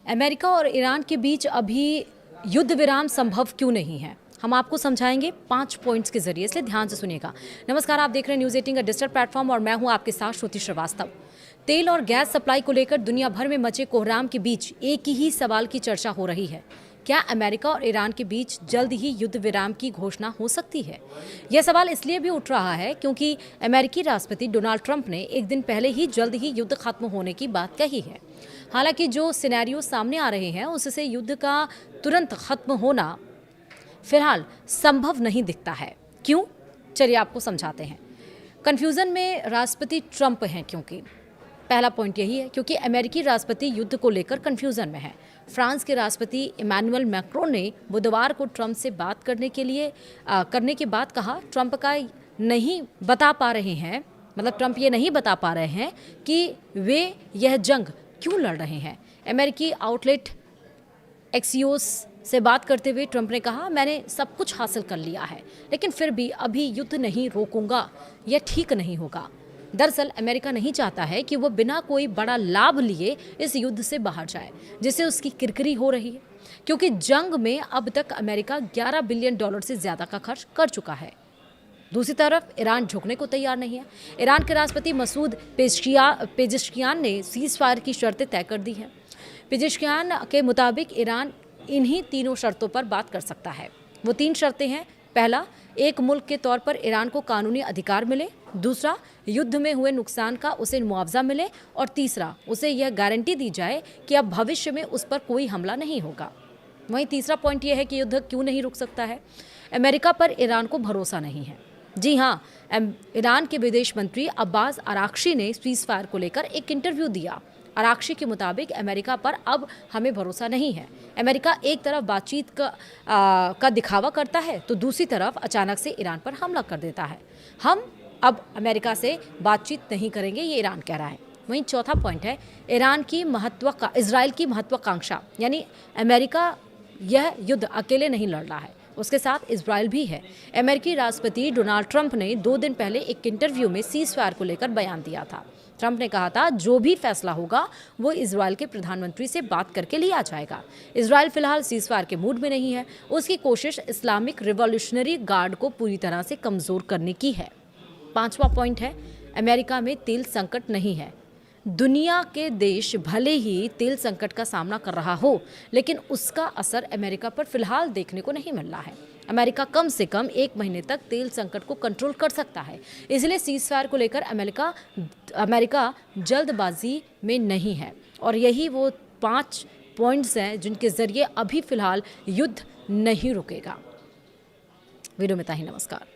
America और Iran के बीच अभी युद्ध विराम संभव क्यों नहीं है, हम आपको समझाएंगे 5 पॉइंट्स के जरिए, इसलिए ध्यान से सुनिएगा। नमस्कार, आप देख रहे हैं न्यूज़ 18 का डिजिटल प्लेटफॉर्म और मैं हूं आपके साथ श्रुति श्रीवास्तव। तेल और गैस सप्लाई को लेकर दुनिया भर में मचे कोहराम के बीच एक ही सवाल की चर्चा हो रही है। क्या अमेरिका और ईरान के बीच जल्द ही युद्ध विराम की घोषणा हो सकती है? यह सवाल इसलिए भी उठ रहा है क्योंकि अमेरिकी राष्ट्रपति डोनाल्ड ट्रंप ने एक दिन पहले ही जल्द ही युद्ध खत्म होने की बात कही है। हालांकि जो सिनेरियो सामने आ रहे हैं उससे युद्ध का तुरंत खत्म होना फिलहाल संभव नहीं दिखता है। क्यों? चलिए आपको समझाते हैं। कन्फ्यूजन में राष्ट्रपति ट्रंप हैं क्योंकि पहला पॉइंट यही है क्योंकि अमेरिकी राष्ट्रपति युद्ध को लेकर कन्फ्यूजन में है। फ्रांस के राष्ट्रपति इमैनुअल मैक्रोन ने बुधवार को ट्रंप से बात करने के बाद कहा ट्रंप का नहीं बता पा रहे हैं, मतलब ट्रंप ये नहीं बता पा रहे हैं कि वे यह जंग क्यों लड़ रहे हैं। अमेरिकी आउटलेट एक्सियोस से बात करते हुए ट्रंप ने कहा मैंने सब कुछ हासिल कर लिया है, लेकिन फिर भी अभी युद्ध नहीं रोकूंगा, यह ठीक नहीं होगा। दरअसल अमेरिका नहीं चाहता है कि वह बिना कोई बड़ा लाभ लिए इस युद्ध से बाहर जाए, जिससे उसकी किरकिरी हो रही है क्योंकि जंग में अब तक अमेरिका $11 बिलियन से ज़्यादा का खर्च कर चुका है। दूसरी तरफ ईरान झुकने को तैयार नहीं है। ईरान के राष्ट्रपति मसूद पेजेश्कियान ने सीज फायर की शर्तें तय कर दी हैं। पेजेश्कियान के मुताबिक ईरान इन्हीं तीनों शर्तों पर बात कर सकता है। वो 3 शर्तें हैं। पहला, एक मुल्क के तौर पर ईरान को कानूनी अधिकार मिले। दूसरा, युद्ध में हुए नुकसान का उसे मुआवजा मिले। और तीसरा, उसे यह गारंटी दी जाए कि अब भविष्य में उस पर कोई हमला नहीं होगा। वहीं तीसरा पॉइंट यह है कि युद्ध क्यों नहीं रुक सकता है। अमेरिका पर ईरान को भरोसा नहीं है। जी हाँ, ईरान के विदेश मंत्री अब्बास अराक्ची ने सीज फायर को लेकर एक इंटरव्यू दिया। अराक्ची के मुताबिक अमेरिका पर अब हमें भरोसा नहीं है। अमेरिका एक तरफ बातचीत का दिखावा करता है तो दूसरी तरफ अचानक से ईरान पर हमला कर देता है। हम अब अमेरिका से बातचीत नहीं करेंगे, ये ईरान कह रहा है। वहीं चौथा पॉइंट है इजराइल की महत्वाकांक्षा, यानी अमेरिका यह युद्ध अकेले नहीं लड़ रहा है, उसके साथ इजराइल भी है। अमेरिकी राष्ट्रपति डोनाल्ड ट्रंप ने 2 दिन पहले एक इंटरव्यू में सीज फायर को लेकर बयान दिया था। ट्रंप ने कहा था जो भी फैसला होगा वो इजराइल के प्रधानमंत्री से बात करके लिया जाएगा। इजराइल फिलहाल सीज फायर के मूड में नहीं है। उसकी कोशिश इस्लामिक रिवॉल्यूशनरी गार्ड को पूरी तरह से कमजोर करने की है। 5वां पॉइंट है अमेरिका में तेल संकट नहीं है। दुनिया के देश भले ही तेल संकट का सामना कर रहा हो, लेकिन उसका असर अमेरिका पर फिलहाल देखने को नहीं मिल रहा है। अमेरिका कम से कम 1 महीने तक तेल संकट को कंट्रोल कर सकता है। इसलिए सीज फायर को लेकर अमेरिका जल्दबाजी में नहीं है। और यही वो 5 पॉइंट्स हैं जिनके जरिए अभी फिलहाल युद्ध नहीं रुकेगा। वीडियो में इतना ही। नमस्कार।